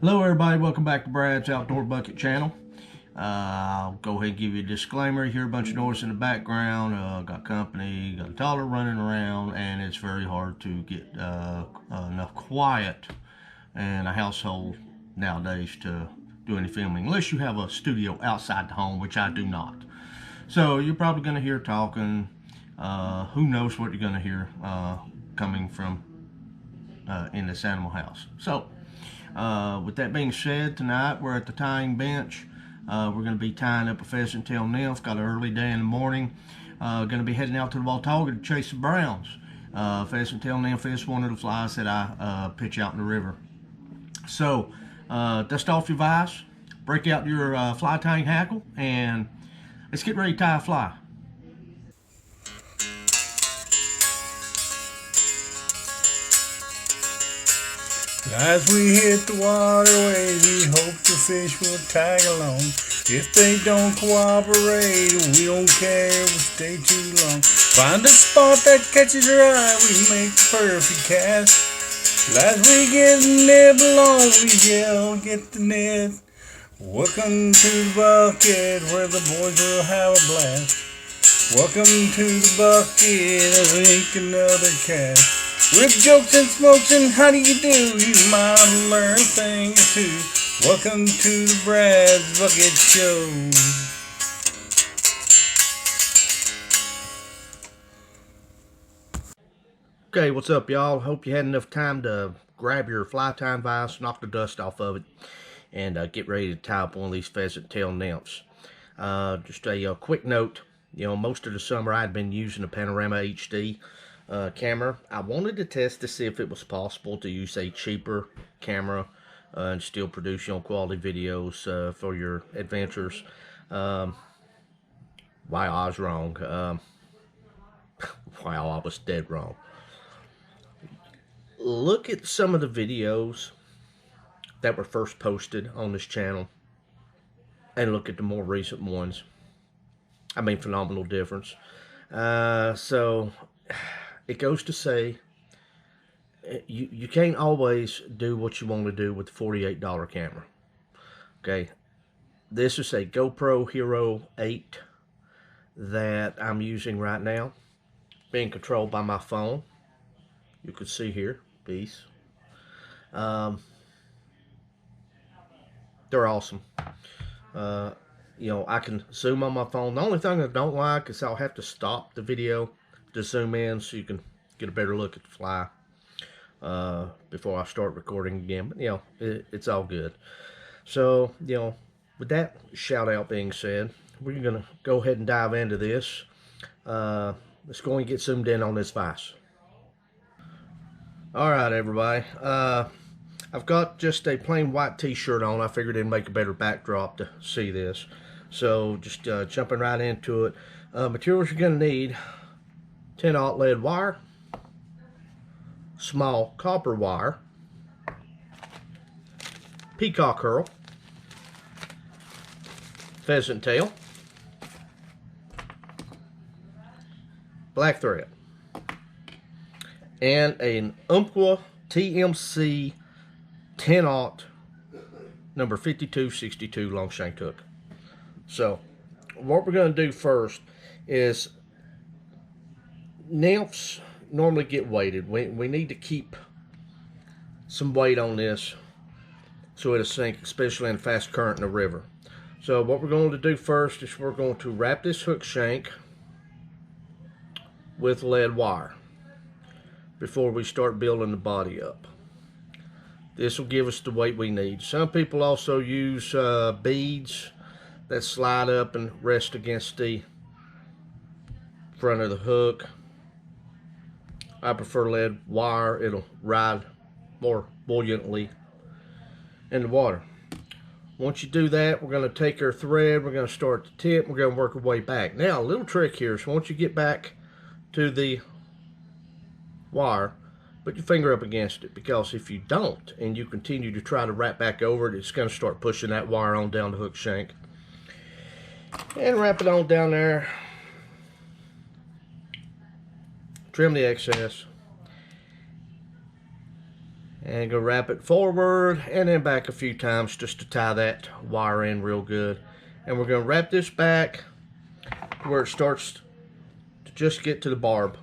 Hello everybody, welcome back to Brad's Outdoor Bucket channel. I'll go ahead and give you a disclaimer. You hear a bunch of noise in the background. Got company, got a toddler running around, and it's very hard to get enough quiet in a household nowadays to do any filming, unless you have a studio outside the home, which I do not. So you're probably going to hear talking. Who knows what you're going to hear coming from in this animal house. So with that being said, tonight we're at the tying bench. We're going to be tying up a pheasant tail nymph. Got an early day in the morning. Going to be heading out to the Watauga to chase the browns. Pheasant tail nymph is one of the flies that I pitch out in the river. So dust off your vise, break out your fly tying hackle, and let's get ready to tie a fly. As we hit the waterways, we hope the fish will tag along. If they don't cooperate, we don't care, we'll stay too long. Find a spot that catches our eye, we make the perfect cast. As we get nibble on, we yell, get the net. Welcome to the bucket, where the boys will have a blast. Welcome to the bucket, as we ink another cast. With jokes and smokes and how do you do, you might learn a thing or two. Welcome to the Brad's Bucket Show. Okay, what's up y'all? Hope you had enough time to grab your fly tying vise, knock the dust off of it, and get ready to tie up one of these pheasant tail nymphs. Just a quick note, most of the summer I'd been using a Panorama HD camera. I wanted to test to see if it was possible to use a cheaper camera and still produce quality videos for your adventures. Wow, I was wrong. Wow, I was dead wrong. Look at some of the videos that were first posted on this channel and look at the more recent ones. I mean, phenomenal difference. So it goes to say you can't always do what you want to do with the $48 camera. Okay, this is a GoPro Hero 8 that I'm using right now, being controlled by my phone. You can see here, peace. They're awesome. I can zoom on my phone. The only thing I don't like is I'll have to stop the video to zoom in so you can get a better look at the fly before I start recording again. But it's all good. So with that shout out being said, we're gonna go ahead and dive into this. Let's go and get zoomed in on this vise. All right, everybody. I've got just a plain white t-shirt on. I figured it'd make a better backdrop to see this. So just jumping right into it. Materials you're gonna need: 10-aught lead wire, small copper wire, peacock herl, pheasant tail, black thread, and an Umpqua TMC 10-aught number 5262 long shank hook. So what we're going to do first is, nymphs normally get weighted. We need to keep some weight on this so it'll sink, especially in fast current in the river. So what we're going to do first is we're going to wrap this hook shank with lead wire before we start building the body up. This will give us the weight we need. Some people also use beads that slide up and rest against the front of the hook. I prefer lead wire. It'll ride more buoyantly in the water. Once you do that, we're going to take our thread, we're going to start at the tip, we're going to work our way back. Now, a little trick here is once you get back to the wire, put your finger up against it, because if you don't and you continue to try to wrap back over it, it's going to start pushing that wire on down the hook shank. And wrap it on down there. Trim the excess. And go wrap it forward and then back a few times just to tie that wire in real good. And we're going to wrap this back where it starts to just get to the barb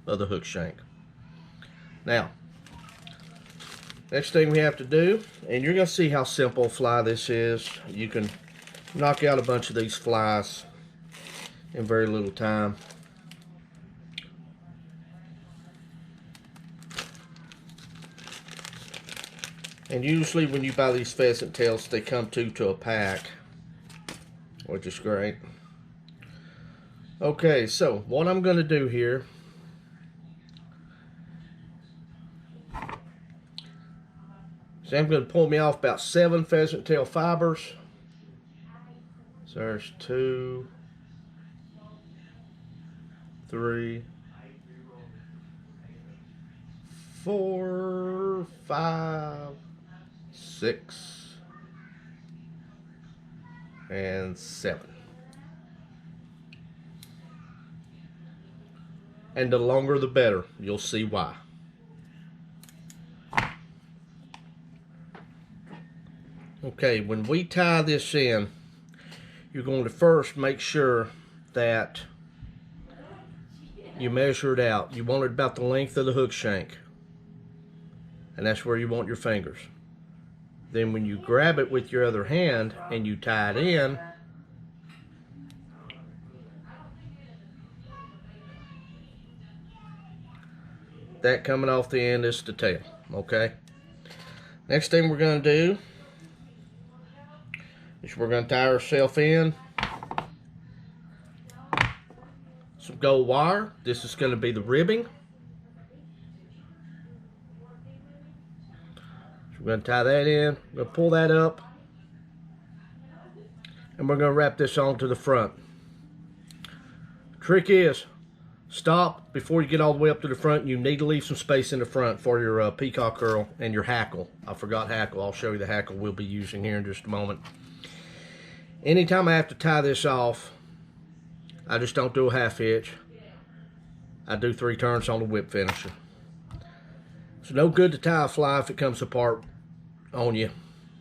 of the hook shank. Now, next thing we have to do, and you're going to see how simple a fly this is. You can knock out a bunch of these flies in very little time. And usually when you buy these pheasant tails, they come two to a pack, which is great. Okay, so what I'm going to do here is I'm going to pull me off about 7 pheasant tail fibers. So there's 2, 3, 4, 5, 6, and 7. And the longer the better. You'll see why. Okay, when we tie this in, you're going to first make sure that you measure it out. You want it about the length of the hook shank. And that's where you want your fingers. Then when you grab it with your other hand and you tie it in, that coming off the end is the tail, okay? Next thing we're going to do is we're going to tie ourselves in some gold wire. This is going to be the ribbing. So we're going to tie that in. We're going to pull that up. And we're going to wrap this onto the front. Trick is, stop before you get all the way up to the front. You need to leave some space in the front for your peacock curl and your hackle. I forgot hackle. I'll show you the hackle we'll be using here in just a moment. Anytime I have to tie this off, I just don't do a half hitch. I do 3 turns on the whip finisher. It's no good to tie a fly if it comes apart on you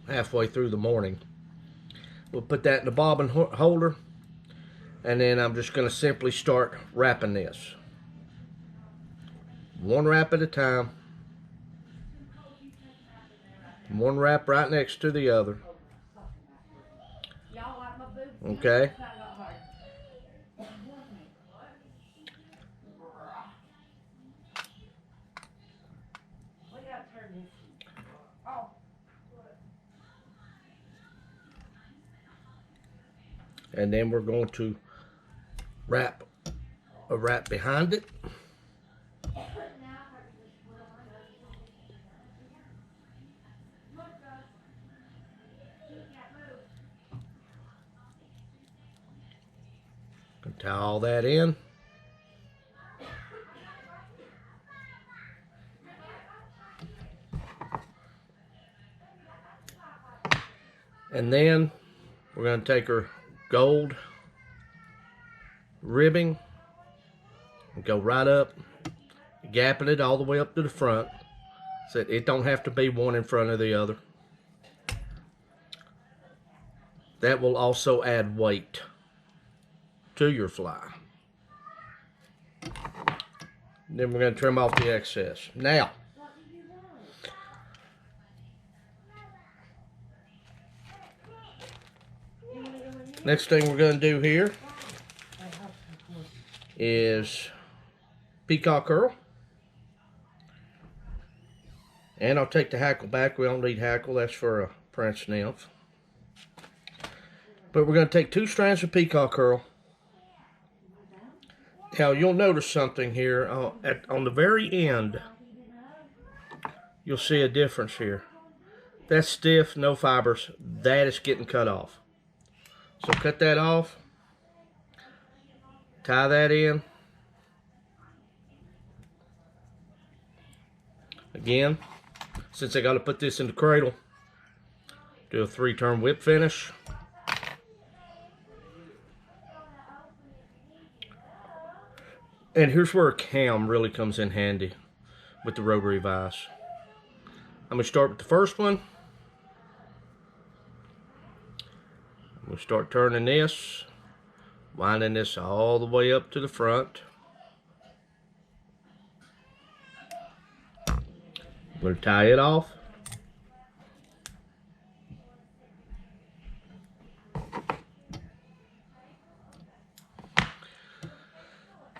halfway through the morning. We'll put that in the bobbin holder, and then I'm just going to simply start wrapping this. One wrap at a time. One wrap right next to the other. Okay. And then we're going to wrap a wrap behind it. Gonna tie all that in. And then we're going to take our gold ribbing and go right up, gapping it all the way up to the front. So it don't have to be one in front of the other. That will also add weight to your fly. Then we're going to trim off the excess. Now, next thing we're going to do here is peacock curl. And I'll take the hackle back. We don't need hackle. That's for a Prince Nymph. But we're going to take 2 strands of peacock curl. Now, you'll notice something here. On the very end, you'll see a difference here. That's stiff, no fibers. That is getting cut off. So cut that off. Tie that in. Again, since I got to put this in the cradle, do a 3-turn whip finish. And here's where a cam really comes in handy with the rotary vise. I'm going to start with the first one. I'm going to start turning this, winding this all the way up to the front. I'm going to tie it off.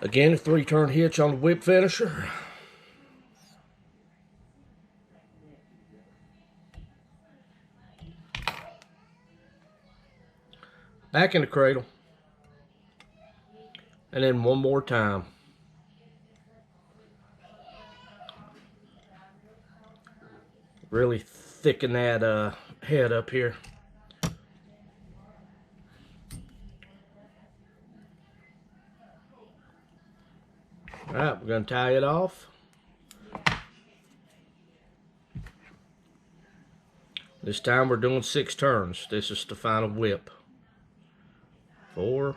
Again, a 3-turn hitch on the whip finisher. Back in the cradle. And then one more time. Really thicken that head up here. Alright, we're going to tie it off. This time we're doing 6 turns. This is the final whip. 4,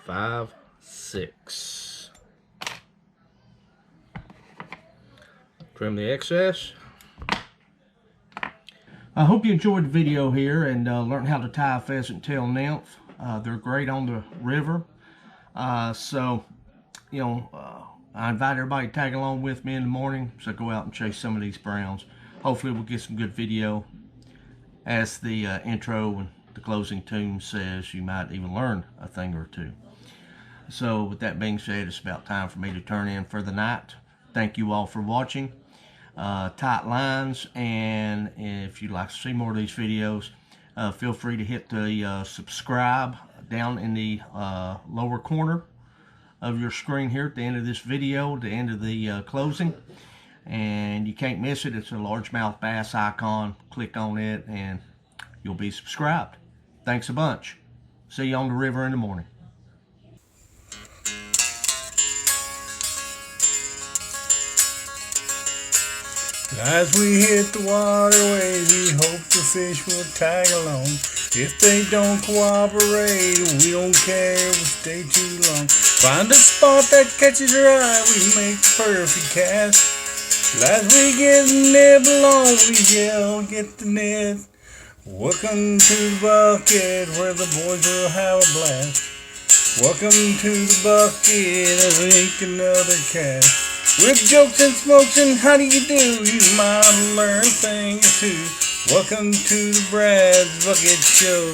5, 6. Trim the excess. I hope you enjoyed the video here and learned how to tie a pheasant tail nymph. They're great on the river. I invite everybody to tag along with me in the morning, so go out and chase some of these browns. Hopefully we'll get some good video. As the intro and the closing tune says, you might even learn a thing or two. So with that being said, it's about time for me to turn in for the night. Thank you all for watching. Tight lines, and if you'd like to see more of these videos, feel free to hit the subscribe down in the lower corner of your screen here at the end of this video, the end of the closing, and you can't miss it. It's a largemouth bass icon. Click on it and you'll be subscribed. Thanks a bunch. See you on the river in the morning. As we hit the waterways, we hope the fish will tag along. If they don't cooperate, we don't care, we'll stay too long. Find a spot that catches your eye, we make the perfect cast. As we get nibble on, we yell, get the net. Welcome to the bucket, where the boys will have a blast. Welcome to the bucket, as we ink another cast. With jokes and smokes and how do you do, you might learn a thing or two. Welcome to the Brad's Bucket Show.